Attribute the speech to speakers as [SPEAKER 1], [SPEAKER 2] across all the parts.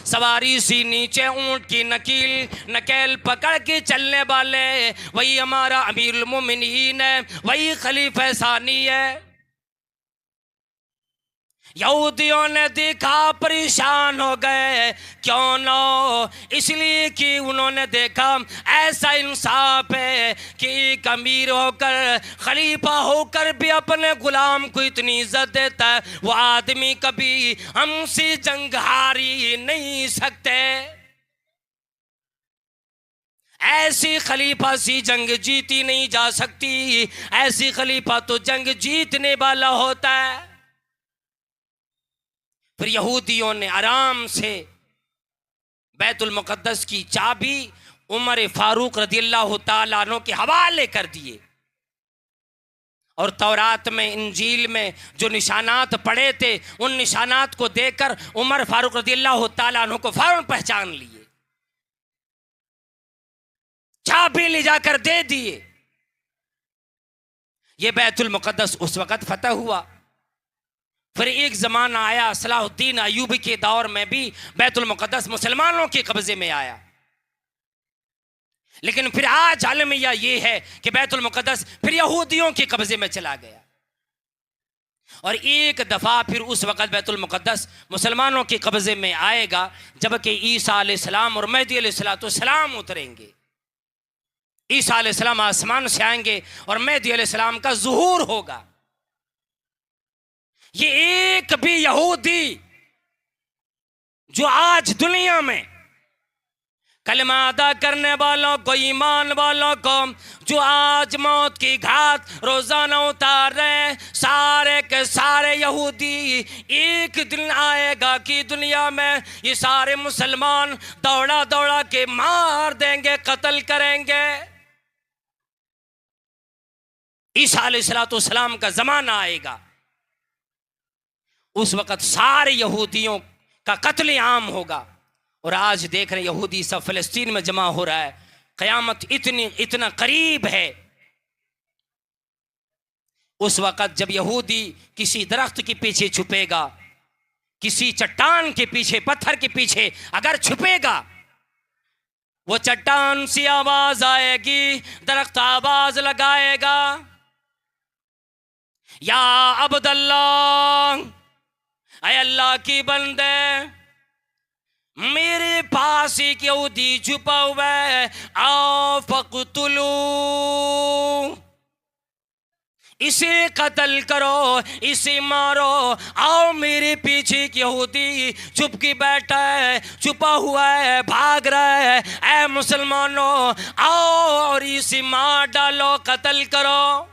[SPEAKER 1] सवारी सी नीचे ऊंट की नकील, नकेल पकड़ के चलने वाले वही हमारा अमीरुल मोमिनीन है, वही खलीफा सानी है। यहूदियों ने देखा परेशान हो गए, क्यों न? इसलिए कि उन्होंने देखा ऐसा इंसाफ है कि एक अमीर होकर, खलीफा होकर भी अपने गुलाम को इतनी इज्जत देता है, वो आदमी कभी हमसे जंग हार ही नहीं सकते। ऐसी खलीफा सी जंग जीती नहीं जा सकती, ऐसी खलीफा तो जंग जीतने वाला होता है। फिर यहूदियों ने आराम से बैतुल मुक़द्दस की चाबी उमर फारूक रज़ियल्लाहु ताला अन्हु के हवाले कर दिए, और तौरात में, इंजील में जो निशानात पड़े थे, उन निशानात को देखकर उमर फारूक रज़ियल्लाहु ताला अन्हु को फौरन पहचान लिए, चाबी ले जाकर दे दिए। ये बैतुल मुक़द्दस उस वक़्त फतह हुआ। फिर एक ज़माना आया सलाहुद्दीन अय्यूबी के दौर में भी बैतुल मुक़द्दस मुसलमानों के कब्जे में आया, लेकिन फिर आज आलमिया ये है कि बैतुल मुक़द्दस फिर यहूदियों के कब्जे में चला गया, और एक दफ़ा फिर उस वक़्त बैतुल मुक़द्दस मुसलमानों के कब्जे में आएगा जबकि ईसा अलैहिस्सलाम और मेहदी अलैहिस्सलाम उतरेंगे। ईसा अलैहिस्सलाम आसमान से आएंगे और मेहदी अलैहिस्सलाम का ज़ुहूर होगा। ये एक भी यहूदी जो आज दुनिया में कलमा अदा करने वालों को, ईमान वालों को, जो आज मौत की घात रोजाना उतार रहे हैं, सारे के सारे यहूदी, एक दिन आएगा कि दुनिया में ये सारे मुसलमान दौड़ा दौड़ा के मार देंगे, कत्ल करेंगे। ईसा अलैहिस्सलाम का जमाना आएगा, उस वक़्त सारे यहूदियों का कत्ल आम होगा। और आज देख रहे यहूदी सब फ़लस्तीन में जमा हो रहा है, क़यामत इतना करीब है। उस वक़्त जब यहूदी किसी दरख्त के पीछे छुपेगा, किसी चट्टान के पीछे, पत्थर के पीछे अगर छुपेगा, वो चट्टान सी आवाज आएगी, दरख्त आवाज लगाएगा, या अब्दुल्लाह, ऐ अल्लाह की बंदे, मेरे पास एक यहूदी छुपा हुआ है, आओ फक़्तुलू, इसे कत्ल करो, इसे मारो। आओ, मेरे पीछे एक यहूदी छुप के बैठा है, छुपा हुआ है, भाग रहा है। ऐ मुसलमानों, आओ और इसे मार डालो, कत्ल करो।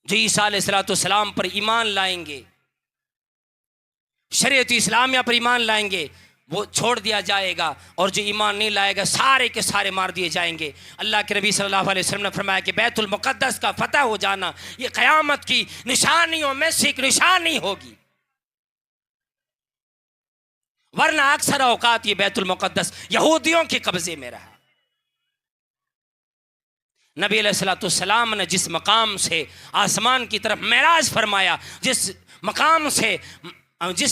[SPEAKER 1] जो ईसा अलैहिस्सलाम पर ईमान लाएंगे, शरीयत इस्लामिया पर ईमान लाएंगे, वो छोड़ दिया जाएगा, और जो ईमान नहीं लाएगा सारे के सारे मार दिए जाएंगे। अल्लाह के नबी सल्लल्लाहु अलैहि वसल्लम ने फरमाया कि बैतुल मुक़द्दस का फतह हो जाना ये क़यामत की निशानियों में से एक निशानी होगी, वरना अक्सर औकात ये बैतुल मुक़द्दस यहूदियों के कब्जे में रहा। नबी अलैहिस्सलाम ने जिस मकाम से आसमान की तरफ मेराज फरमाया, जिस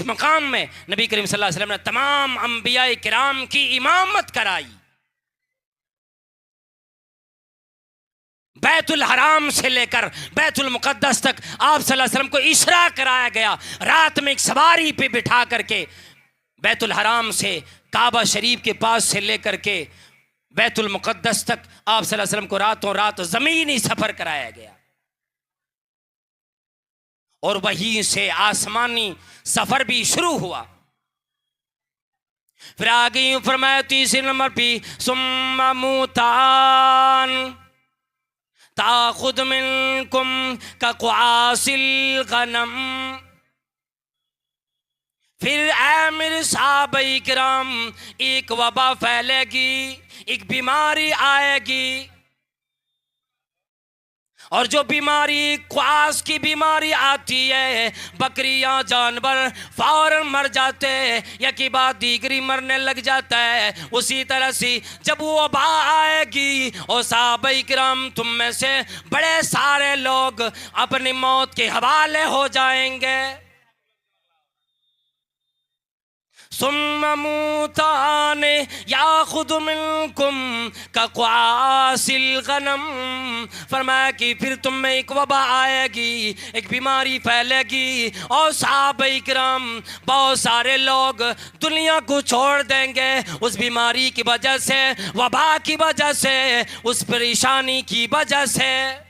[SPEAKER 1] मकाम में नबी करीम सल्लल्लाहु अलैहि वसल्लम ने तमाम अंबिया किराम की इमामत कराई, बैतुल हराम से लेकर बैतुल मुक़द्दस तक आप सल्लल्लाहु अलैहि वसल्लम को इशरा कराया गया। रात में एक सवारी पे बिठा करके बैतुल हराम से, काबा शरीफ के पास से लेकर के बैतुल मुक़द्दस तक आप सल्लल्लाहु अलैहि वसल्लम को रातों रात ज़मीनी सफ़र कराया गया, और वहीं से आसमानी सफ़र भी शुरू हुआ। फिर आगे फरमाया तीसरे नंबर पे, सुम्मा मुतान ताखुद मिनकुम का क़ुआसिल गनम। फिर ऐ मेरे साहबे किराम, एक वबा फैलेगी, एक बीमारी आएगी, और जो बीमारी ख्वास की बीमारी आती है, बकरियां जानवर फौरन मर जाते हैं, या कि बाद दीगरी मरने लग जाता है। उसी तरह से जब वो वबा आएगी, और साहबे किराम तुम में से बड़े सारे लोग अपनी मौत के हवाले हो जाएंगे। सुम्मा मूतान याखुदु मिनकुम कक़वासिल गनम, फरमाया कि फिर तुम में एक वबा आएगी, एक बीमारी फैलेगी और सहाबाए किराम बहुत सारे लोग दुनिया को छोड़ देंगे उस बीमारी की वजह से, वबा की वजह से, उस परेशानी की वजह से।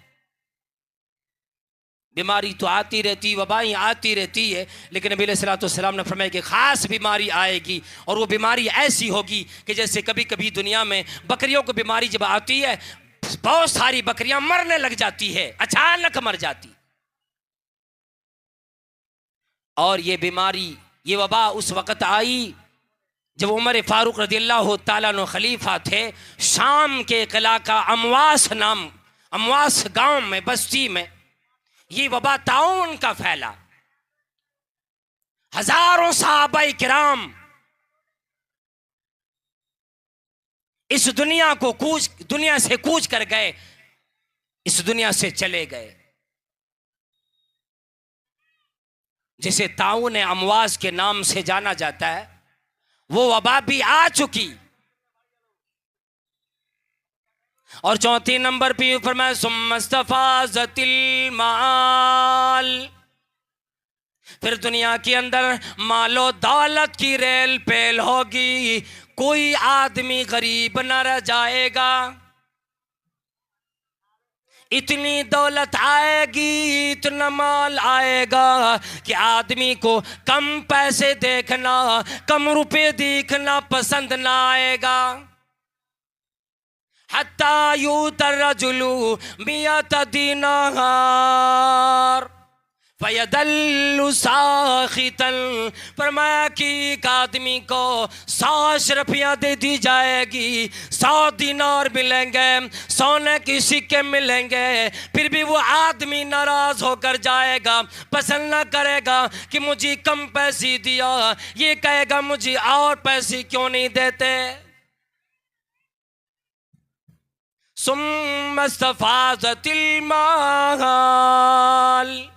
[SPEAKER 1] बीमारी तो आती रहती, वबाएं आती रहती है, लेकिन नबी अलैहिस्सलाम ने फरमाया कि ख़ास बीमारी आएगी और वो बीमारी ऐसी होगी कि जैसे कभी कभी दुनिया में बकरियों को बीमारी जब आती है, बहुत सारी बकरियां मरने लग जाती है, अचानक मर जाती। और ये बीमारी, ये वबा उस वक़्त आई जब उमर फारूक रज़ियल्लाहु ताला अन्हु खलीफा थे। शाम के एक इलाका अमवास गांव में, बस्ती में ये वबा ताउन का फैला। हजारों सहाबाए किराम इस दुनिया से कूच कर गए, इस दुनिया से चले गए। जिसे ताउन अमवास के नाम से जाना जाता है, वो वबा भी आ चुकी। और चौथी नंबर पे फरमाया सुम्मस्तफाज़तिल माल, फिर दुनिया के अंदर मालो दौलत की रेल पेल होगी, कोई आदमी गरीब न रह जाएगा। इतनी दौलत आएगी, इतना माल आएगा कि आदमी को कम पैसे देखना, कम रुपए देखना पसंद ना आएगा। हत्ता यूतर रजुलु मियत दीनार फयदल्लु साखितन, फरमाया कि एक आदमी को 100 अशरफियाँ दे दी जाएगी, 100 दिनार मिलेंगे, सोने के सिक्के मिलेंगे, फिर भी वो आदमी नाराज होकर जाएगा, पसंद ना करेगा कि मुझे कम पैसे दिया, ये कहेगा मुझे और पैसे क्यों नहीं देते। सुम्मस्तफाज़तिल माल,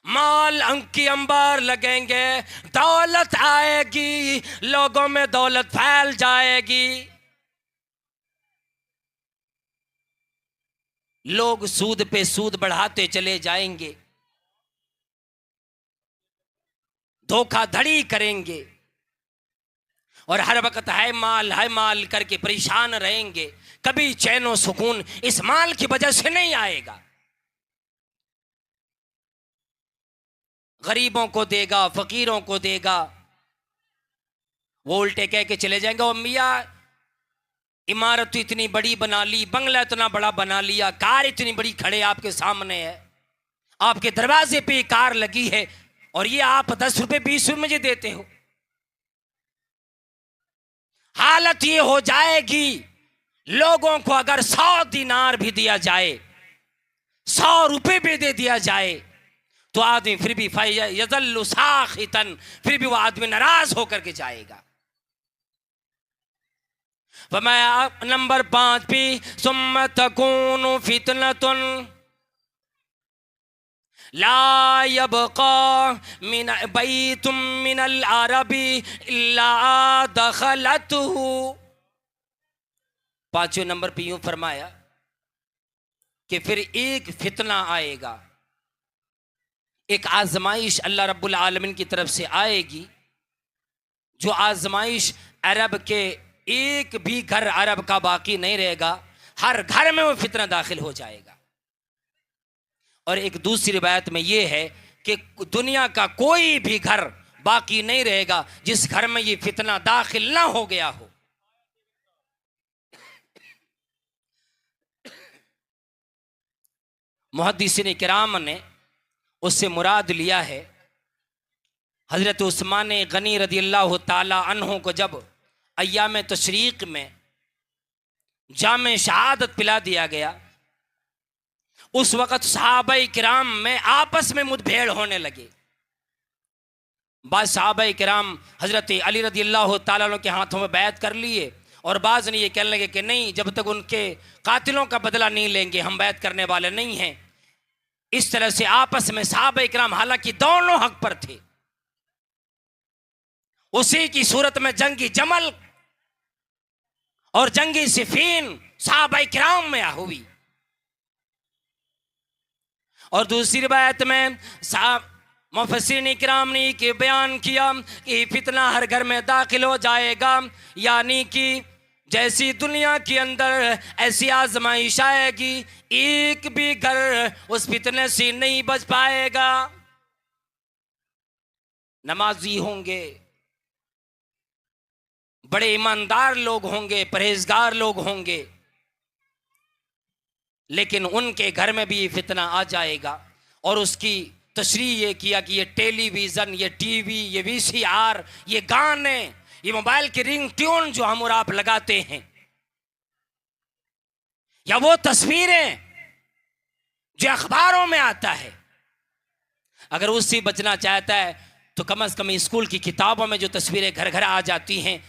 [SPEAKER 1] माल अंकी अंबार लगेंगे, दौलत आएगी, लोगों में दौलत फैल जाएगी। लोग सूद पे सूद बढ़ाते चले जाएंगे, धोखाधड़ी करेंगे और हर वक्त है माल करके परेशान रहेंगे। कभी चैन और सुकून इस माल की वजह से नहीं आएगा। गरीबों को देगा, फकीरों को देगा, वो उल्टे कह के चले जाएंगे, और मियाँ इमारत तो इतनी बड़ी बना ली, बंगला इतना बड़ा बना लिया, कार इतनी बड़ी खड़े आपके सामने है, आपके दरवाजे पे कार लगी है, और ये आप 10 रुपए 20 रुपए मुझे देते हो। हालत ये हो जाएगी, लोगों को अगर 100 दिनार भी दिया जाए, 100 रुपए भी दे दिया जाए, तो आदमी फिर भी यज़ल्लु साखितन, फिर भी वो आदमी नाराज होकर के जाएगा। फरमाया नंबर 5 पे सुम्मा तकूनु फितनतुन ला यबका मिन बैतुम मिनल अरबी इल्ला दखलतहु। 5वें नंबर पे यूं फरमाया कि फिर एक फितना आएगा, एक आजमाइश अल्लाह रब्बुल आलमीन की तरफ से आएगी, जो आजमाइश अरब के एक भी घर अरब का बाकी नहीं रहेगा, हर घर में वो फितना दाखिल हो जाएगा। और एक दूसरी रिवायत में ये है कि दुनिया का कोई भी घर बाकी नहीं रहेगा जिस घर में ये फितना दाखिल ना हो गया हो। मुहद्दिसीन किराम ने उससे मुराद लिया है हज़रत उस्मान गनी रज़ियल्लाहु ताला अन्हु को जब अय्याम तशरीक़ में जाम शहादत पिला दिया गया, उस वक़्त सहाबाए किराम में आपस में मुठभेड़ होने लगे। बाज़ सहाबाए किराम हज़रत अली रज़ियल्लाहु ताला अन्हु के हाथों में बैत कर लिए, और बाज़ ने ये कहने लगे कि नहीं, जब तक उनके कातिलों का बदला नहीं लेंगे हम बैत करने वाले नहीं हैं। इस तरह से आपस में सहाबाए किराम, हालांकि दोनों हक पर थे, उसी की सूरत में जंगी जमल और जंगी सिफीन सहाबा किराम में हुई। और दूसरी रिवायत में मुफस्सिरीन किराम ने के बयान किया कि फितना हर घर में दाखिल हो जाएगा, यानी कि जैसी दुनिया के अंदर ऐसी आजमाइश आएगी, एक भी घर उस फितने से नहीं बच पाएगा। नमाजी होंगे, बड़े ईमानदार लोग होंगे, परहेजगार लोग होंगे, लेकिन उनके घर में भी ये फितना आ जाएगा। और उसकी तशरीह ये किया कि ये टेलीविज़न, ये टीवी, ये वीसीआर, ये गाने, ये मोबाइल की रिंग ट्यून जो हम और आप लगाते हैं, या वो तस्वीरें जो अखबारों में आता है, अगर उससे बचना चाहता है तो कम से कम स्कूल की किताबों में जो तस्वीरें घर घर आ जाती हैं,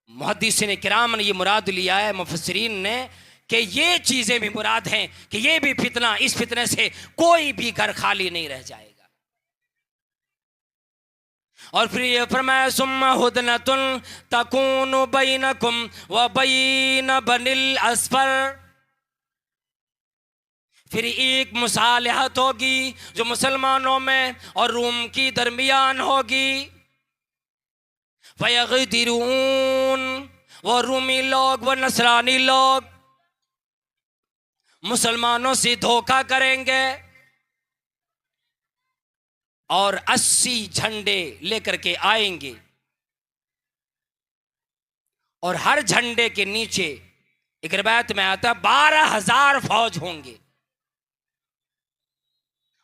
[SPEAKER 1] मुहद्दिसीन किराम ने ये मुराद लिया है, मुफस्सिरीन ने, कि ये चीज़ें भी मुराद हैं कि ये भी फितना, इस फितने से कोई भी घर खाली नहीं रह जाएगा। और फिर ये फरमाया सुम्मा हुदनतुन तकूनु बैनकुम व बैन बनिल अस्फर, फिर एक मुसालहत होगी जो मुसलमानों में और रूम की दरमियान होगी। फयगदिरून, वो रूमी लोग व नसरानी लोग मुसलमानों से धोखा करेंगे और 80 झंडे लेकर के आएंगे, और हर झंडे के नीचे एक रिवायत में आता 12,000 फौज होंगे,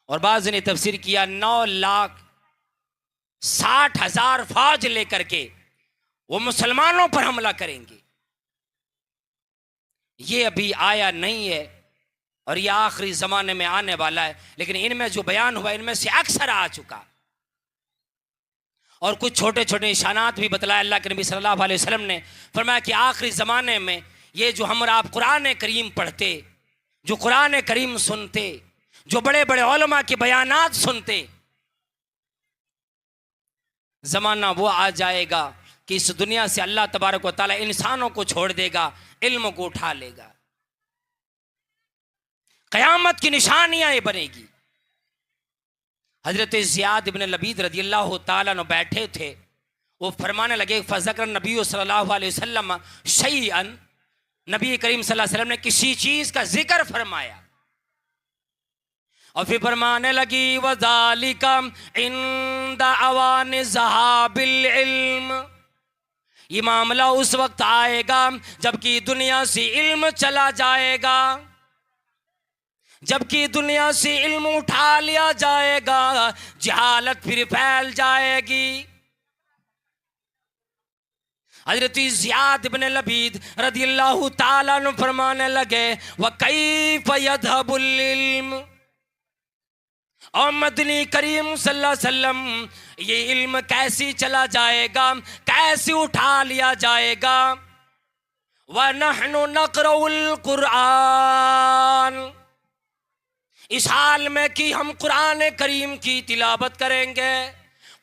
[SPEAKER 1] और बाज़ ने तफसीर किया 9,60,000 फौज लेकर के वो मुसलमानों पर हमला करेंगे। ये अभी आया नहीं है और ये आखिरी ज़माने में आने वाला है, लेकिन इनमें जो बयान हुआ इनमें से अक्सर आ चुका। और कुछ छोटे छोटे निशानात भी बतलाया अल्लाह के नबी सल्लल्लाहु अलैहि वसल्लम ने, फरमाया कि आखिरी ज़माने में ये जो हम आप कुरान करीम पढ़ते, जो कुरान करीम सुनते, जो बड़े बड़े उलमा के बयानात सुनते, ज़माना वो आ जाएगा कि इस दुनिया से अल्लाह तबारक व तआला इंसानों को छोड़ देगा, इल्म को उठा लेगा। क़यामत की निशानियां ये बनेगी। हजरत ज़ियाद इब्न लबीद रज़ियल्लाहु ताला अन्हु बैठे थे, वो फरमाने लगे फ़ज़कर नबी सल्लल्लाहु अलैहि वसल्लम शैअन, नबी करीम सल्लल्लाहु अलैहि वसल्लम ने किसी चीज़ का जिक्र फरमाया, और फिर फरमाने लगी वज़ालिका इंद अवान ज़हाबिल इल्म, ये मामला उस वक्त आएगा जबकि दुनिया से इल्म चला जाएगा, जबकि दुनिया से इल्म उठा लिया जाएगा, जहालत फिर फैल जाएगी। हजरत ज़ियाद इब्न लबीद रज़ियल्लाहु ताला अन्हु फरमाने लगे व कैफ यज़हबुल इल्म, और मदनी करीम सल्लल्लाहु अलैहि वसल्लम ये इल्म कैसी चला जाएगा, कैसे उठा लिया जाएगा। व नहनु नक़रउल कुरान, इस हाल में कि हम कुरान करीम की तिलावत करेंगे,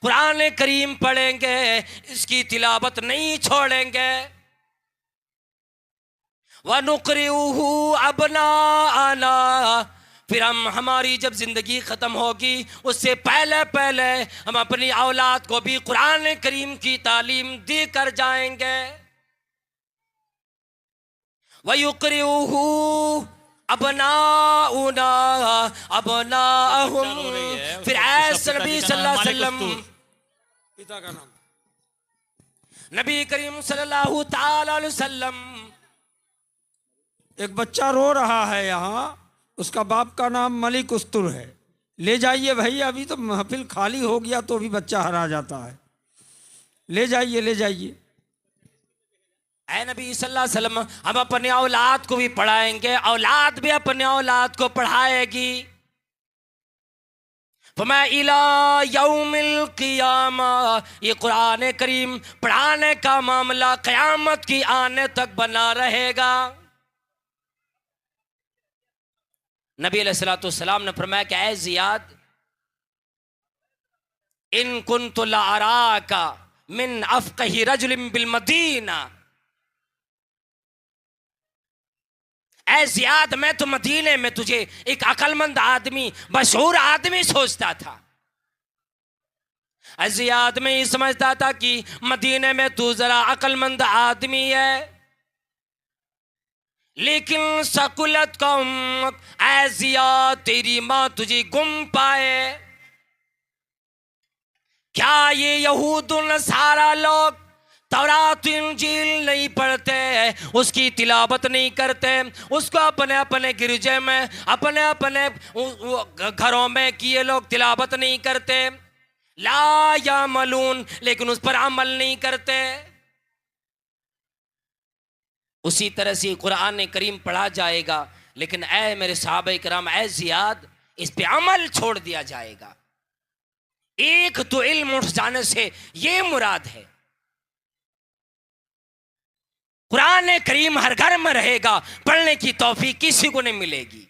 [SPEAKER 1] कुरान करीम पढ़ेंगे, इसकी तिलावत नहीं छोड़ेंगे। व नुक़रिउहु अबनाअना, फिर हम, हमारी जब ज़िंदगी ख़त्म होगी उससे पहले पहले हम अपनी औलाद को भी कुरान करीम की तालीम दे कर जाएंगे। व युक़रिउहु अबनाउना अबनाअहुम, फिर ऐसे नबी सल्लल्लाहु अलैहि वसल्लम, पिता का नाम नबी करीम सल्लल्लाहु ताला अलैहि वसल्लम,
[SPEAKER 2] एक बच्चा रो रहा है यहाँ, उसका बाप का नाम मलिक उस्तुर है, ले जाइए भाई, अभी तो महफिल खाली हो गया तो भी बच्चा हरा जाता है, ले जाइए ले जाइए।
[SPEAKER 1] ऐ नबी सल्लल्लाहु अलैहि वसल्लम, हम अपने औलाद को भी पढ़ाएंगे, औलाद भी अपने औलाद को पढ़ाएगी। फमा इला यौमिल क़ियामा, ये कुरान करीम पढ़ाने का मामला क़यामत की आने तक बना रहेगा। नबी अलैहिस्सलातु वस्सलाम ने फरमाया कि ऐ ज़ियाद, इन कुन्तु ला अराका मिन अफ़क़ही रजुलिन बिल मदीना, ऐ ज़ियाद मैं तो मदीने में तुझे एक अक्लमंद आदमी, मशहूर आदमी सोचता था। ज़ियाद में ही समझता था कि मदीने में तू जरा अक्लमंद आदमी है, लेकिन सकुलत का उम्मत, ऐ ज़ियाद तेरी माँ तुझे गुम पाए। क्या ये यहूद नसारा लोग तौरात इंजील नहीं पढ़ते, उसकी तिलावत नहीं करते, उसको अपने अपने गिरजे में अपने अपने घरों में किए लोग तिलावत नहीं करते, ला या मलून, लेकिन उस पर अमल नहीं करते। उसी तरह से कुरान करीम पढ़ा जाएगा, लेकिन ऐ मेरे सहाबा किराम, ऐ ज़ियाद इस पे अमल छोड़ दिया जाएगा। एक तो इल्म उठ जाने से ये मुराद है। कुरान करीम हर घर में रहेगा, पढ़ने की तौफीक किसी को नहीं मिलेगी,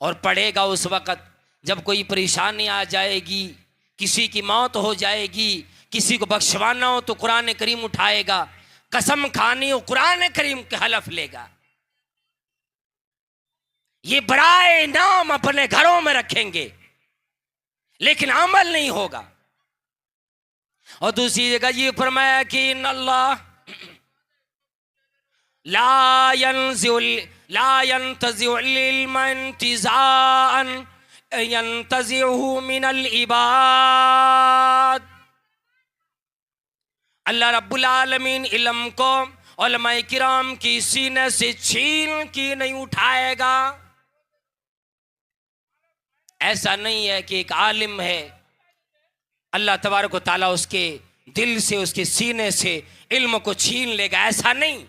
[SPEAKER 1] और पढ़ेगा उस वक़्त जब कोई परेशानी आ जाएगी, किसी की मौत हो जाएगी, किसी को बख्शवाना हो तो कुरान करीम उठाएगा, कसम खानी हो कुरान करीम के हलफ लेगा। ये बराए नाम अपने घरों में रखेंगे, लेकिन अमल नहीं होगा। और दूसरी जगह ये फरमाया कि अल्लाह ला यंतज़िउल इल्म इंतिज़ाअन यंतज़िउहु मिनल इबाद। अल्लाह रब्बुल आलमीन इल्म को उलमाए किराम की सीने से छीन की नहीं उठाएगा। ऐसा नहीं है कि एक आलिम है, अल्लाह तबारक व तआला उसके दिल से, उसके सीने से इल्म को छीन लेगा, ऐसा नहीं।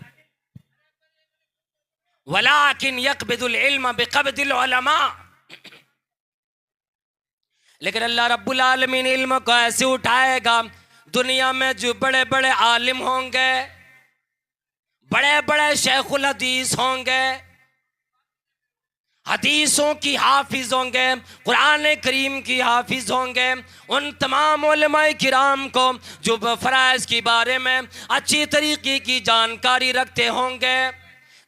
[SPEAKER 1] वलाकिन यक़बिदुल इल्म बिक़ब्दिल उलमा, लेकिन अल्लाह रब्बुल आलमीन इल्म को ऐसे उठाएगा, दुनिया में जो बड़े बड़े आलिम होंगे, बड़े बड़े शेखुल हदीस होंगे, हदीसों की हाफिज होंगे, कुरान करीम की हाफिज होंगे, उन तमाम उलमाए किराम को जो फ़राइज़ के बारे में अच्छी तरीके की जानकारी रखते होंगे,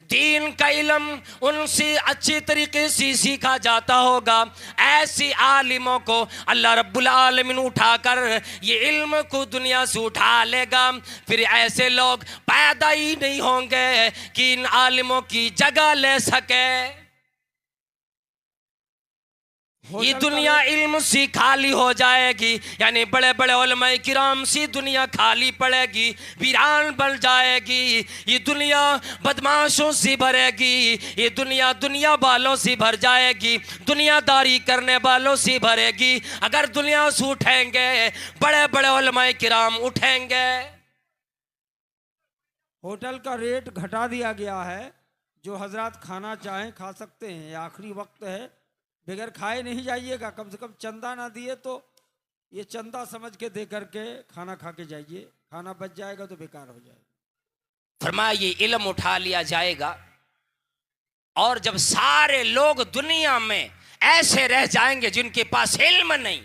[SPEAKER 1] दीन का इल्म उनसे अच्छी तरीके से सीखा जाता होगा, ऐसी आलिमों को अल्लाह रब्बुल आलमीन उठाकर ये इल्म को दुनिया से उठा लेगा। फिर ऐसे लोग पैदा ही नहीं होंगे कि इन आलिमों की जगह ले सके। ये दुनिया इल्म से खाली हो जाएगी, यानी बड़े बड़े उलमाए किराम से दुनिया खाली पड़ेगी, वीरान बन जाएगी। ये दुनिया बदमाशों से भरेगी, ये दुनिया दुनिया वालों से भर जाएगी, दुनियादारी करने वालों से भरेगी। अगर दुनिया से उठेंगे बड़े बड़े उलमाए किराम उठेंगे।
[SPEAKER 2] होटल का रेट घटा दिया गया है, जो हजरात खाना चाहें खा सकते हैं। ये आखिरी वक्त है, बगैर खाए नहीं जाइएगा, कम से कम चंदा ना दिए तो ये चंदा समझ के दे करके खाना खा के जाइए, खाना बच जाएगा तो बेकार हो जाएगा।
[SPEAKER 1] फरमाया ये इल्म उठा लिया जाएगा, और जब सारे लोग दुनिया में ऐसे रह जाएंगे जिनके पास इल्म नहीं,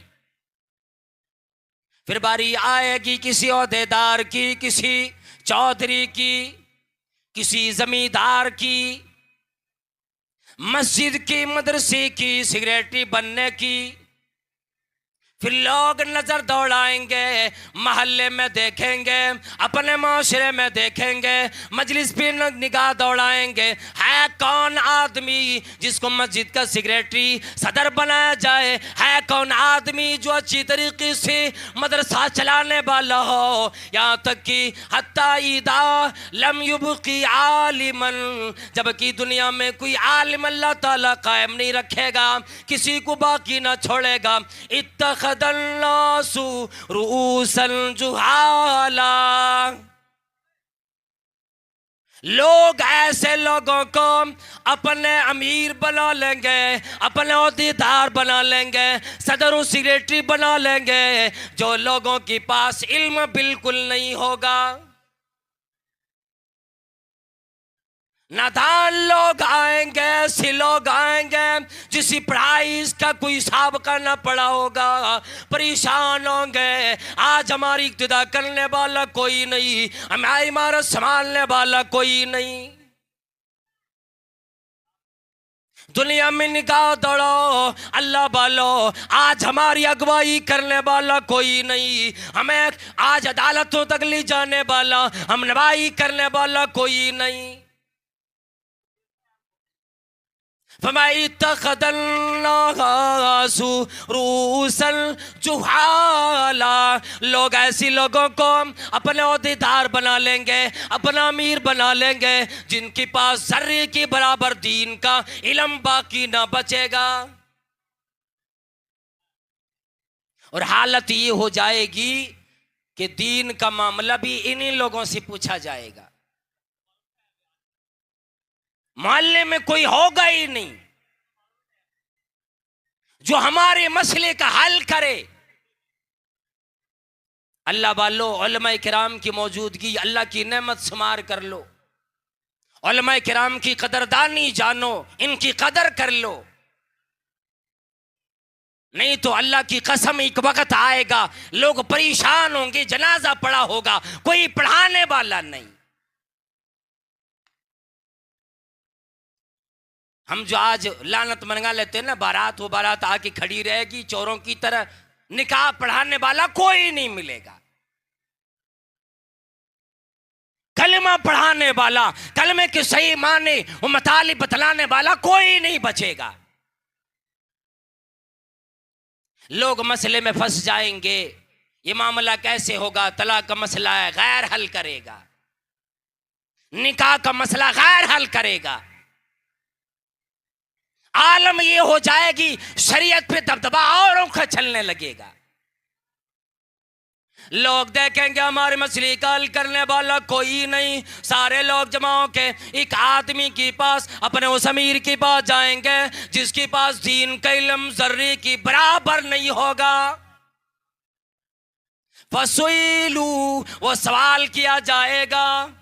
[SPEAKER 1] फिर बारी आएगी किसी ओहदेदार की, किसी चौधरी की, किसी जमींदार की, मस्जिद की, मदरसे की सेक्रेटरी बनने की। फिर लोग नजर दौड़ाएंगे, मोहल्ले में देखेंगे, अपने माशरे में देखेंगे, मजलिस पे निगाह दौड़ाएंगे, है कौन आदमी जिसको मस्जिद का सेक्रेटरी सदर बनाया जाए, है कौन आदमी जो अच्छी तरीके से मदरसा चलाने वाला हो। यहाँ तक कि हत्ता इदा लम युबकी आलिमन, जबकि दुनिया में कोई आलिम अल्लाह ताला कायम नहीं रखेगा, किसी को बाकी ना छोड़ेगा। इत्तखदन्नासु रुऊसन जुहाला, लोग ऐसे लोगों को अपने अमीर बना लेंगे, अपने ओहदेदार बना लेंगे, सदर और सेक्रेटरी बना लेंगे, जो लोगों के पास इल्म बिल्कुल नहीं होगा। नादान लोग आएंगे, ऐसे लोग आएंगे जिसकी पढ़ाई इसका कोई हिसाब करना पड़ा होगा, परेशान होंगे। आज हमारी इब्तिदा करने वाला कोई नहीं, हमारी इमारत संभालने वाला कोई नहीं। दुनिया में निगाह दौड़ो अल्लाह वालो, आज हमारी अगुवाई करने वाला कोई नहीं, हमें आज अदालतों तक ले जाने वाला, हम नवाई करने वाला कोई नहीं। लोग ऐसी लोगों को अपने ओहदेदार बना लेंगे, अपना अमीर बना लेंगे जिनके पास जर्रे के बराबर दीन का इल्म बाकी ना बचेगा। और हालत ये हो जाएगी कि दीन का मामला भी इन्हीं लोगों से पूछा जाएगा। मोहल्ले में कोई होगा ही नहीं जो हमारे मसले का हल करे। अल्लाह वालों, उलमाए किराम की मौजूदगी अल्लाह की नेमत शुमार कर लो। उलमाए किराम की कदरदानी जानो, इनकी कदर कर लो। नहीं तो अल्लाह की कसम एक वक्त आएगा लोग परेशान होंगे, जनाजा पड़ा होगा, कोई पढ़ाने वाला नहीं। हम जो आज लानत मनगा लेते हैं ना बारात, वो बारात आके खड़ी रहेगी चोरों की तरह, निकाह पढ़ाने वाला कोई नहीं मिलेगा। कलमा पढ़ाने वाला, कलमे के सही माने वो मताली बतलाने वाला कोई नहीं बचेगा। लोग मसले में फंस जाएंगे, ये मामला कैसे होगा, तलाक का मसला है गैर हल करेगा, निकाह का मसला गैर हल करेगा। आलम ये हो जाएगी शरीयत पे दबदबा औरों का चलने लगेगा। लोग देखेंगे हमारे मसले का हल करने वाला कोई नहीं, सारे लोग जमा के एक आदमी के पास, अपने उस अमीर के पास जाएंगे जिसके पास दीन का इल्म जर्रे की बराबर नहीं होगा। फसुइलू, वो सवाल किया जाएगा,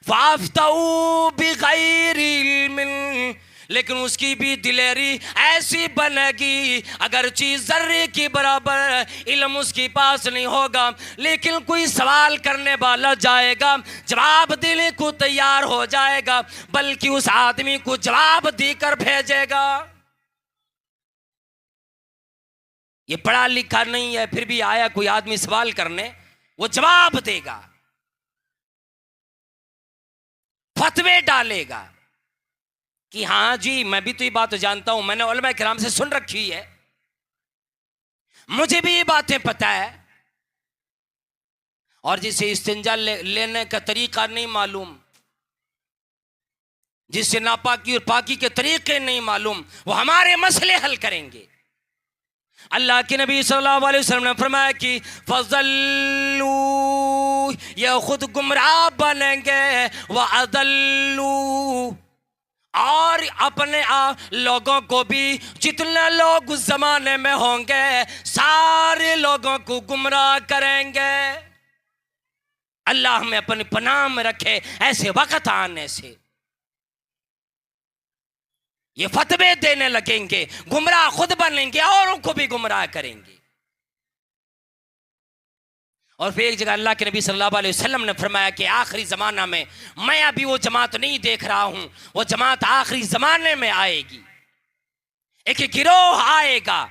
[SPEAKER 1] फाफ्ताऊ बिगैर इल्मिन, लेकिन उसकी भी दिलेरी ऐसी बनेगी अगर चीज जर्रे के बराबर इल्म उसके पास नहीं होगा, लेकिन कोई सवाल करने वाला जाएगा जवाब देने को तैयार हो जाएगा, बल्कि उस आदमी को जवाब देकर भेजेगा। ये पढ़ा लिखा नहीं है, फिर भी आया कोई आदमी सवाल करने, वो जवाब देगा, फतवे डालेगा कि हाँ जी मैं भी तो ये बात जानता हूं, मैंने उलमा किराम से सुन रखी है, मुझे भी ये बातें पता है। और जिसे इस्तिंजा लेने का तरीका नहीं मालूम, जिससे नापाकी और पाकी के तरीके नहीं मालूम, वो हमारे मसले हल करेंगे। अल्लाह के नबी सल्लल्लाहु अलैहि वसल्लम ने फरमाया कि फज़ल्लू, ये खुद गुमराह बनेंगे, व अदल्लू, और अपने लोगों को भी, जितने लोग उस जमाने में होंगे सारे लोगों को गुमराह करेंगे। अल्लाह हमें अपनी पनाह में रखे ऐसे वक्त आने से। ये फतवे देने लगेंगे, गुमराह खुद बनेंगे, औरों को भी गुमराह करेंगे। और फिर एक जगह अल्लाह के नबी सल्लल्लाहु अलैहि वसल्लम ने फरमाया कि आखिरी ज़माना में मैं अभी वो जमात नहीं देख रहा हूं, वो जमात आखिरी ज़माने में आएगी, एक गिरोह आएगा,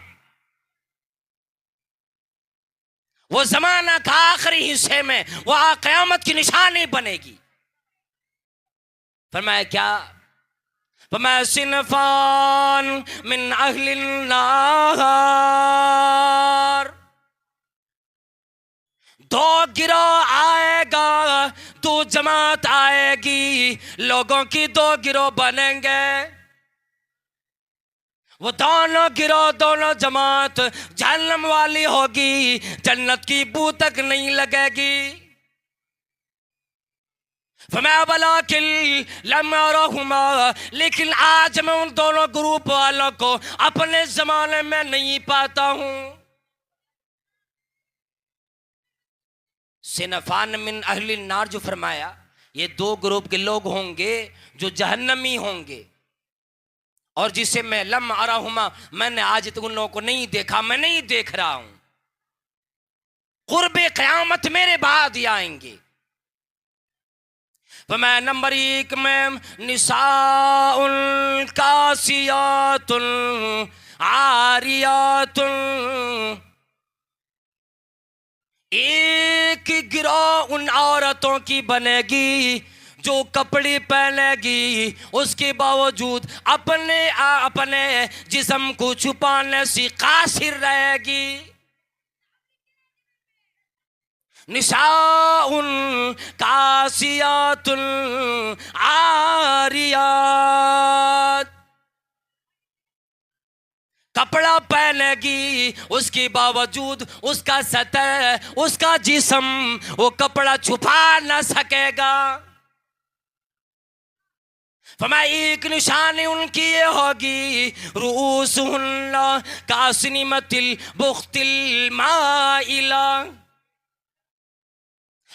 [SPEAKER 1] वो ज़माना का आखिरी हिस्से में वो क़यामत की निशानी बनेगी। फरमाया क्या? फरमाया सिनफान मिन अहलिन नार, दो गिरोह आएगा, दो जमात आएगी, लोगों की दो गिरोह बनेंगे। वो दोनों गिरोह, दोनों जमात जहन्नम वाली होगी, जन्नत की बू तक नहीं लगेगी। फरमाया वलाकिन लम अरहुमा, लेकिन आज मैं उन दोनों ग्रुप वालों को अपने जमाने में नहीं पाता हूं। सिनफान मिन अहलिन नार जो फरमाया, ये दो ग्रुप के लोग होंगे जो जहन्नमी होंगे, और जिसे मैं लम अरहुमा, मैंने आज तक उन लोगों को नहीं देखा, मैं नहीं देख रहा हूं, कुर्बे क़यामत मेरे बाद ही आएंगे। तो मैं नंबर 1 में निसाउल कासियातुल आरियातुल, एक गिरोह उन औरतों की बनेगी जो कपड़े पहनेगी, उसके बावजूद अपने जिस्म को छुपाने से कासिर रहेगी। निशाउन कासियातुन आरियात, कपड़ा पहनेगी उसके बावजूद उसका सतह, उसका जिस्म वो कपड़ा छुपा ना सकेगा। फरमाया एक निशानी उनकी ये होगी, रूसुहुन्ना कासिनिमतिल बुख्तिल माइला।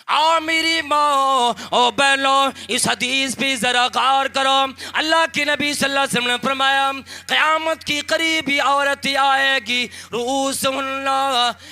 [SPEAKER 1] आओ मेरी माँ और बहनों, इस हदीस पे जरा गौर करो। अल्लाह के नबी सल्लल्लाहु अलैहि वसल्लम ने फरमाया क़यामत की करीबी औरत आएगी, रूसुहुन्ना,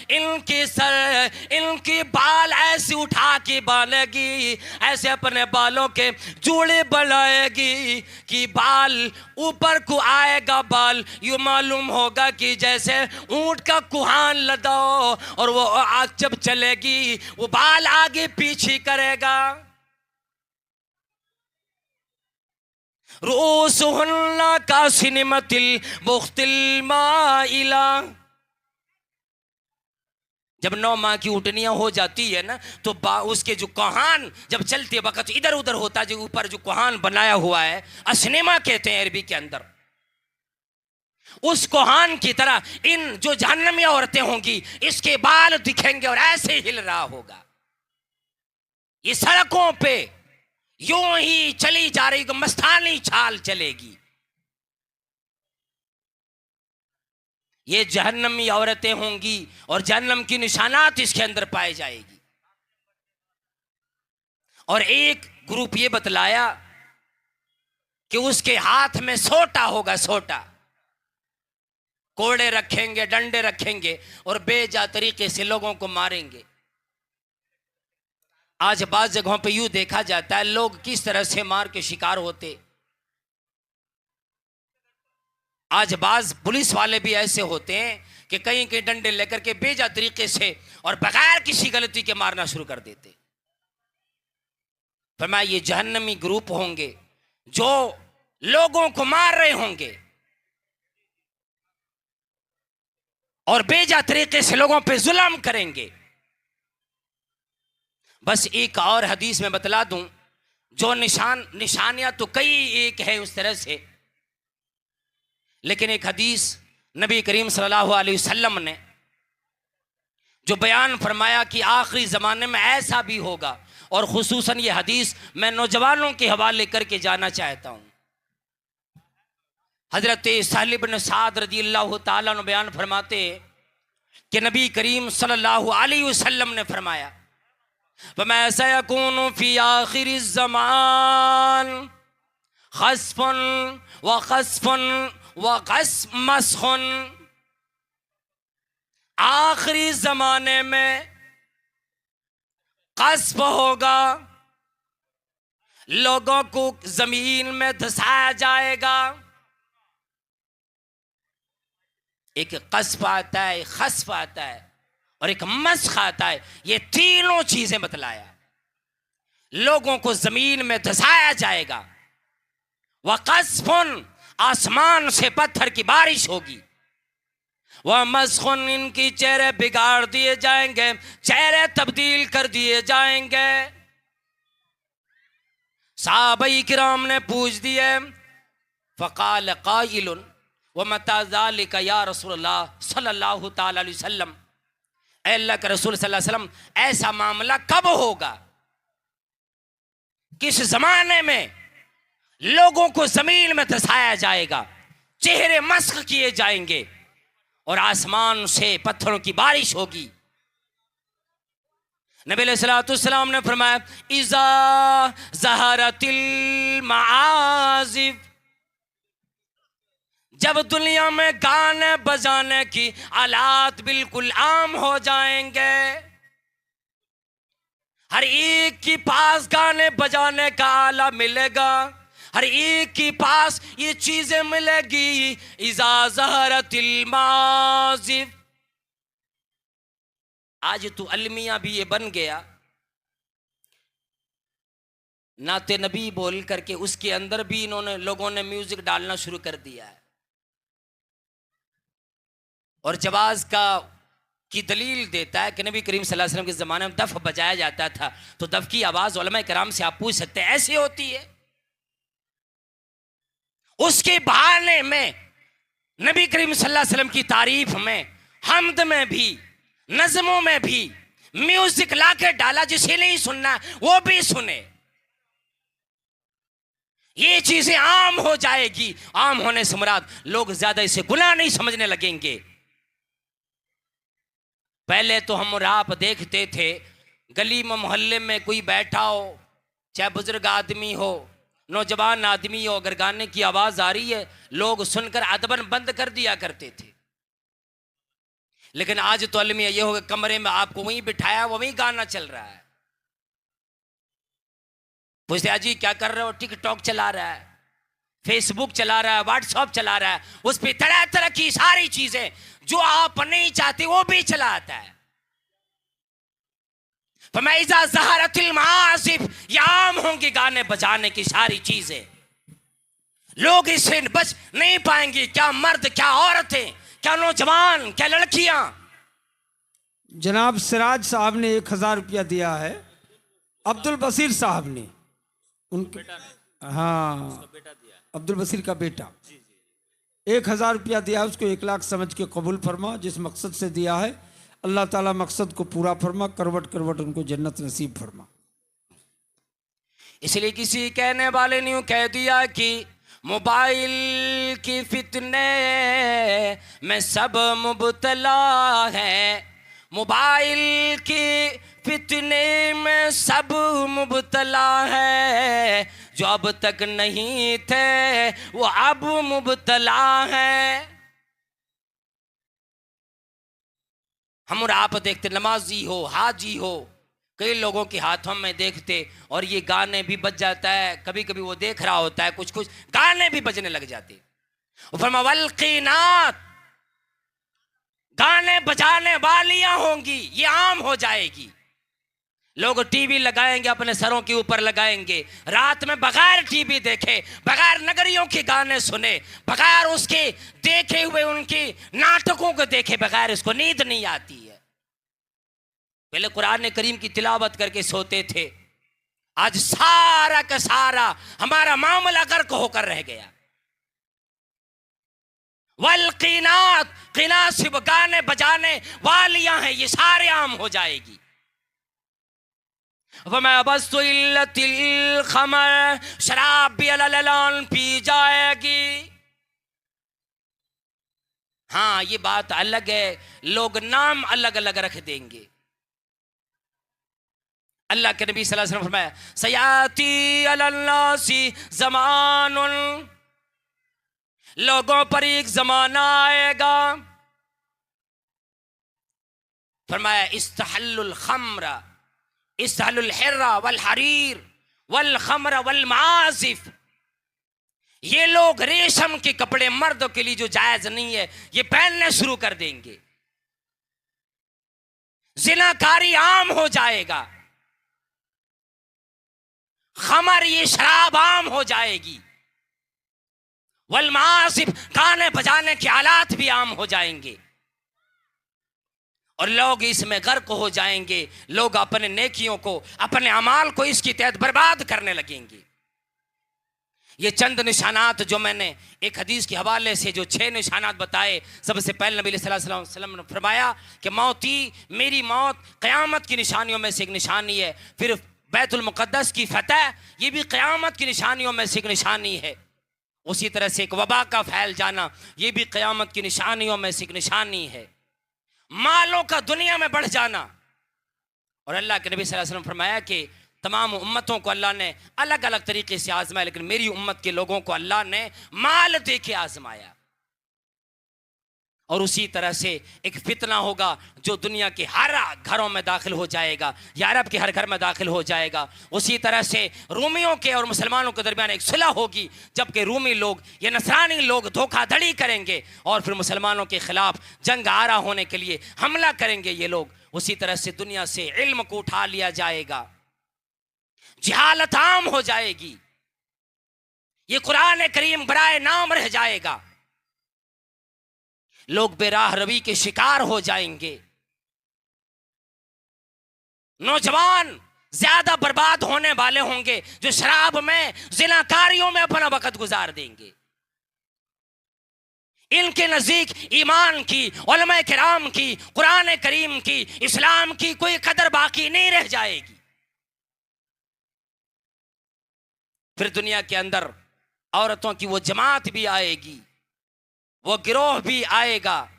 [SPEAKER 1] इनके सर, इनके बाल ऐसे उठा के बांधेगी, ऐसे अपने बालों के जोड़े बनाएगी कि बाल ऊपर को आएगा, बाल यूँ मालूम होगा कि जैसे ऊंट का कुहान लदाओ, और वो आग जब चलेगी वो बाल आगे पीछे करेगा। रूसुहुन्ना कासिनिमतिल बुख्तिल माइला, जब 9 माह की ऊँटनियां हो जाती है ना, तो उसके जो कुहान जब चलते वक्त इधर उधर होता, जो ऊपर जो कुहान बनाया हुआ है, असनेमा कहते हैं अरबी के अंदर, उस कुहान की तरह इन जो जहन्नमी औरतें होंगी, इसके बाल दिखेंगे और ऐसे हिल रहा होगा। ये सड़कों पे यूं ही चली जा रही, मस्तानी चाल चलेगी। ये जहन्नमी औरतें होंगी और जहन्नम की निशानात इसके अंदर पाई जाएगी। और एक ग्रुप ये बतलाया कि उसके हाथ में सोटा होगा, सोटा, कोड़े रखेंगे, डंडे रखेंगे और बेजा तरीके से लोगों को मारेंगे। आज बाज़ जगहों पे यूं देखा जाता है लोग किस तरह से मार के शिकार होते। आज बाज़ पुलिस वाले भी ऐसे होते हैं कि कहीं के डंडे लेकर के बेजा तरीके से और बगैर किसी गलती के मारना शुरू कर देते। फरमाया ये जहन्नमी ग्रुप होंगे जो लोगों को मार रहे होंगे और बेजा तरीके से लोगों पे जुल्म करेंगे। बस एक और हदीस में बतला दूं, जो निशानियां तो कई एक है उस तरह से, लेकिन एक हदीस नबी करीम सल्लल्लाहु अलैहि वसल्लम ने जो बयान फरमाया कि आखिरी ज़माने में ऐसा भी होगा, और खुसूसन ये हदीस मैं नौजवानों के हवाले करके जाना चाहता हूँ। हज़रत सहल इब्न साद रज़ियल्लाहु ताला अन्हु बयान फरमाते कि नबी करीम सल्लल्लाहु अलैहि वसल्लम ने फरमाया, फमा सयकूनु फी आखिरि ज़मान खस्फुन व खस्फुन व मसखुन, आखिरी ज़माने में कस्फ होगा, लोगों को ज़मीन में धंसाया जाएगा। एक कस्फ आता है, एक खस्फ आता है और एक मस्ख आता है। ये तीनों चीजें बतलाया। लोगों को जमीन में धंसाया जाएगा, वह कस्फुन, आसमान से पत्थर की बारिश होगी, वह मस्खुन, इनकी चेहरे बिगाड़ दिए जाएंगे, चेहरे तब्दील कर दिए जाएंगे। सहाबाई किराम ने पूछ दिए, फ़क़ाल क़ाइलुन व मता ज़ालिका या रसूलल्लाह सल्लल्लाहु ताला अलैहि वसल्लम, ऐ अल्लाह के रसूल सल्लल्लाहु अलैहि वसल्लम ऐसा मामला कब होगा, किस जमाने में लोगों को जमीन में धंसाया जाएगा, चेहरे मस्ख किए जाएंगे और आसमान से पत्थरों की बारिश होगी। नबी अलैहिस्सलाम ने फरमाया इज़ा ज़हरतिल माआज़िफ, जब दुनिया में गाने बजाने की आलात बिल्कुल आम हो जाएंगे, हर एक के पास गाने बजाने का आला मिलेगा, हर एक के पास ये चीजें मिलेगी, इज़ा ज़हरतिल माज़िफ। आज तो अलमिया भी ये बन गया, नाते नबी बोल करके उसके अंदर भी इन्होंने लोगों ने म्यूजिक डालना शुरू कर दिया है। और जवाज का की दलील देता है कि नबी करीम सल्लल्लाहु अलैहि वसल्लम के ज़माने में दफ बजाया जाता था, तो दफ की आवाज़ उलमा कराम से आप पूछ सकते हैं ऐसी होती है। उसके बहाने में नबी करीम सल्लल्लाहु अलैहि वसल्लम की तारीफ में, हम्द में भी, नज़मों में भी म्यूजिक ला के डाला, जिसे नहीं सुनना वो भी सुने। ये चीजें आम हो जाएगी। आम होने से मुराद लोग ज्यादा इसे गुनाह नहीं समझने लगेंगे। पहले तो हम और आप देखते थे, गली में मोहल्ले में कोई बैठा हो, चाहे बुजुर्ग आदमी हो, नौजवान आदमी हो, अगर गाने की आवाज आ रही है लोग सुनकर अदबन बंद कर दिया करते थे। लेकिन आज तो अलमिया ये हो गया, कमरे में आपको वहीं बिठाया, वहीं गाना चल रहा है। पूछते अजी क्या कर रहे हो? टिकटॉक चला रहा है, फेसबुक चला रहा है, व्हाट्सएप चला रहा है, उस पर तरह तरह की सारी चीजें जो आप नहीं चाहते वो भी चलाता है। फमैज़ा ज़हरतिल माआज़िफ, ये आम होंगे गाने बजाने की सारी चीजें, लोग इससे बच नहीं पाएंगे। क्या मर्द, क्या औरतें, क्या नौजवान, क्या लड़कियां।
[SPEAKER 2] जनाब सिराज साहब ने 1000 रुपया दिया है, अब्दुल बसीर साहब ने, उनके हाँ अब्दुल बसीर का बेटा 1000 रुपया दिया, उसको 1 लाख समझ के कबूल फरमा। जिस मकसद से दिया है अल्लाह ताला मकसद को पूरा फरमा, करवट करवट उनको जन्नत नसीब फरमा।
[SPEAKER 1] इसलिए किसी कहने वाले ने यूं कह दिया कि मोबाइल की फितने में सब मुबतला है, मोबाइल की फितने में सब मुबतला है, जो अब तक नहीं थे वो अब मुबतला है। हम और आप देखते, नमाजी हो, हाजी हो, कई लोगों के हाथों में देखते और ये गाने भी बज जाता है। कभी कभी वो देख रहा होता है, कुछ कुछ गाने भी बजने लग जाते। वल्कीनात, गाने बजाने वालियां होंगी, ये आम हो जाएगी। लोग टीवी लगाएंगे, अपने सरों के ऊपर लगाएंगे, रात में बगैर टीवी देखे, बगैर नगरियों के गाने सुने, बगैर उसके देखे हुए उनके नाटकों को देखे बगैर इसको नींद नहीं आती है। पहले कुरान करीम की तिलावत करके सोते थे, आज सारा का सारा हमारा मामला गर्क होकर रह गया। वल्कीनात, किनात सिर्फ गाने बजाने वालियां हैं, ये सारे आम हो जाएगी। खमर, शराब भी अलान पी जाएगी। हाँ ये बात अलग है, लोग नाम अलग अलग रख देंगे। अल्लाह के नबी सल्लल्लाहु अलैहि वसल्लम फरमाया सयाती अलन्नासी ज़मानुन, लोगों पर एक जमाना आएगा, फरमाया इस्तहल्लुल खम्रा, इस्तहल्लुल हिर्रा वल हरीर वल खम्र वल माज़िफ। ये लोग रेशम के कपड़े मर्दों के लिए जो जायज नहीं है ये पहनने शुरू कर देंगे। जिनाकारी आम हो जाएगा, खमर ये शराब आम हो जाएगी, वल माज़िफ गाने बजाने के आलात भी आम हो जाएंगे और लोग इसमें गर्क हो जाएंगे। लोग अपने नेकियों को, अपने अमाल को इसके तहत बर्बाद करने लगेंगे। ये चंद निशानात जो मैंने एक हदीस के हवाले से जो 6 निशानात बताए, सबसे पहले नबी सल्लल्लाहु अलैहि वसल्लम ने फरमाया कि मौती, मेरी मौत क़यामत की निशानियों में से एक निशानी है। फिर बैतुल मुक़द्दस की फतह, ये भी क़यामत की निशानियों में से एक निशानी है। उसी तरह से एक वबा का फैल जाना, ये भी क़यामत की निशानियों में से एक निशानी है। मालों का दुनिया में बढ़ जाना, और अल्लाह के नबी सल्लल्लाहु अलैहि वसल्लम फरमाया कि तमाम उम्मतों को अल्लाह ने अलग अलग तरीके से आजमाया, लेकिन मेरी उम्मत के लोगों को अल्लाह ने माल दे के आजमाया। और उसी तरह से एक फितना होगा जो दुनिया के हर घरों में दाखिल हो जाएगा, या अरब के हर घर में दाखिल हो जाएगा। उसी तरह से रूमियों के और मुसलमानों के दरमियान एक सुलह होगी, जबकि रूमी लोग या नसरानी लोग धोखाधड़ी करेंगे और फिर मुसलमानों के खिलाफ जंग आरा होने के लिए हमला करेंगे ये लोग। उसी तरह से दुनिया से इल्म को उठा लिया जाएगा, जहालत आम हो जाएगी, ये कुरान करीम बराए नाम रह जाएगा, लोग बेराह रवी के शिकार हो जाएंगे, नौजवान ज्यादा बर्बाद होने वाले होंगे जो शराब में जिनाकारियों में अपना वक्त गुजार देंगे। इनके नजदीक ईमान की, उलमा किराम की, कुरान करीम की, इस्लाम की कोई कदर बाकी नहीं रह जाएगी। फिर दुनिया के अंदर औरतों की वो जमात भी आएगी, वो गिरोह भी आएगा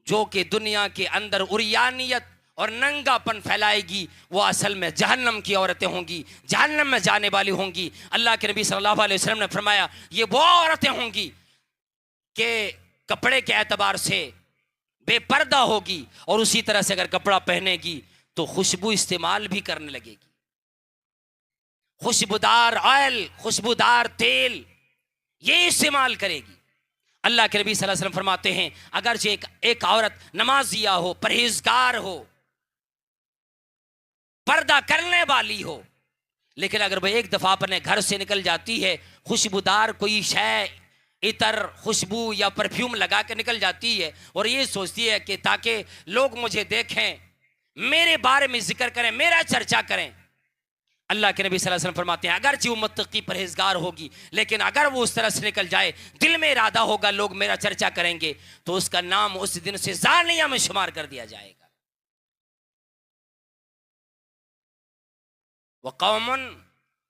[SPEAKER 1] जो कि दुनिया के अंदर उरियानियत और नंगापन फैलाएगी। वो असल में जहन्नम की औरतें होंगी, जहन्नम में जाने वाली होंगी। अल्लाह के नबी सल्लल्लाहु अलैहि वसल्लम ने फरमाया ये वो औरतें होंगी कि कपड़े के एतबार से बेपर्दा होगी, और उसी तरह से अगर कपड़ा पहनेगी तो खुशबू इस्तेमाल भी करने लगेगी, खुशबूदार ऑयल, खुशबूदार तेल ये इस्तेमाल करेगी। अल्लाह के नबी सल्लल्लाहु अलैहि वसल्लम फरमाते हैं अगर एक औरत नमाजिया हो, परहेजगार हो, पर्दा करने वाली हो, लेकिन अगर वह एक दफा अपने घर से निकल जाती है, खुशबूदार कोई शय, इतर, खुशबू या परफ्यूम लगा के निकल जाती है और ये सोचती है कि ताकि लोग मुझे देखें, मेरे बारे में जिक्र करें, मेरा चर्चा करें, अल्लाह के नबी सल्लल्लाहु अलैहि वसल्लम फरमाते हैं अगरचे वो मुत्तकी परहेजगार होगी, लेकिन अगर वो उस तरह से निकल जाए, दिल में इरादा होगा लोग मेरा चर्चा करेंगे, तो उसका नाम उस दिन से ज़ानिया में शुमार कर दिया जाएगा। वह कौमन,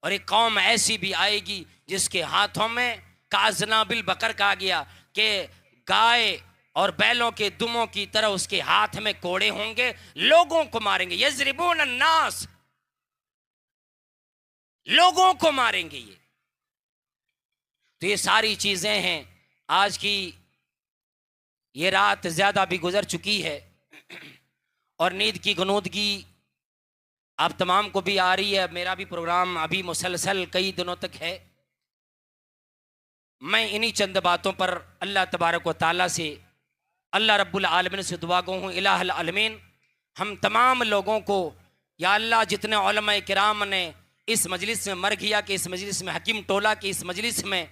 [SPEAKER 1] और एक कौम ऐसी भी आएगी जिसके हाथों में काजनाबिल बकर कहा गया कि गाय और बैलों के दुमों की तरह उसके हाथ में कोड़े होंगे, लोगों को मारेंगे, यज़रिबून अन्नास, लोगों को मारेंगे। ये तो ये सारी चीजें हैं। आज की ये रात ज्यादा भी गुजर चुकी है और नींद की गनूदगी आप तमाम को भी आ रही है। मेरा भी प्रोग्राम अभी मुसलसल कई दिनों तक है। मैं इन्हीं चंद बातों पर अल्लाह तबारक व तआला से, अल्लाह रब्बुल आलमीन से दुआ गो हूँ, इलाहुल आलमीन हम तमाम लोगों को, या अल्लाह जितने उलमा किराम ने इस मजलिस में मर गया कि इस मजलिस में, हकीम टोला की इस मजलिस में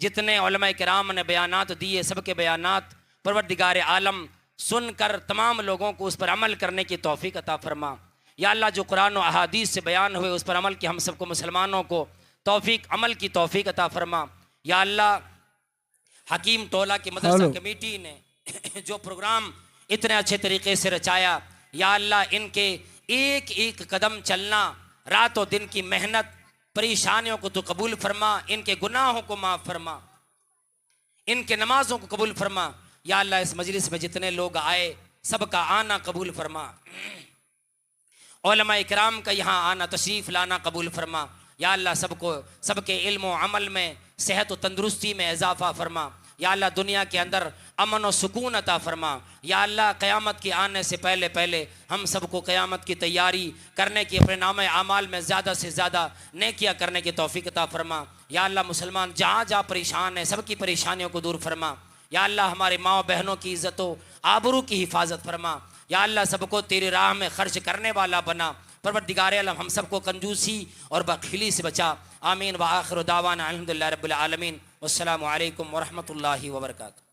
[SPEAKER 1] जितने उलमा किराम ने बयानात दिए, सबके बयानात परवरदिगार आलम सुनकर तमाम लोगों को उस पर अमल करने की तौफीक अता फरमा। या अल्लाह जो कुरान और अहादीस से बयान हुए उस पर अमल की हम सबको मुसलमानों को तौफीक, अमल की तौफीक अता फरमा। या अल्लाह हकीम टोला की मदरसा कमेटी ने जो प्रोग्राम इतने अच्छे तरीके से रचाया, या अल्लाह इनके एक एक कदम चलना, रातों दिन की मेहनत, परेशानियों को तो कबूल फरमा, इनके गुनाहों को माफ़ फरमा, इनके नमाजों को कबूल फरमा। या अल्लाह इस मजलिस में जितने लोग आए सबका आना कबूल फरमा, उलमा इकराम का यहाँ आना, तशरीफ़ लाना कबूल फरमा। या अल्लाह सबको, सबके इल्म व अमल में, सेहत व तंदुरुस्ती में इजाफ़ा फरमा। या अल्लाह दुनिया के अंदर अमन व सुकून अता फरमा। या अल्लाह क़यामत के आने से पहले पहले हम सबको क़यामत की तैयारी करने की, अपने नामे आमाल में ज़्यादा से ज़्यादा नेकियां करने की तौफीक अता फरमा। या अल्लाह मुसलमान जहाँ जहाँ परेशान है सबकी परेशानियों को दूर फरमा। या अल्लाह हमारे माँ बहनों की इज़्ज़तों आबरू की हिफाजत फरमा। या अल्लाह सबको तेरी राह में खर्च करने वाला बना। परवरदिगार आलम हम सबको कंजूसी और बखीली से बचा। आमीन व आखिर दावाना अल्हम्दुलिल्लाहि रब्बिल आलमीन। वस्सलामु अलैकुम व रहमतुल्लाहि व बरकातुहू।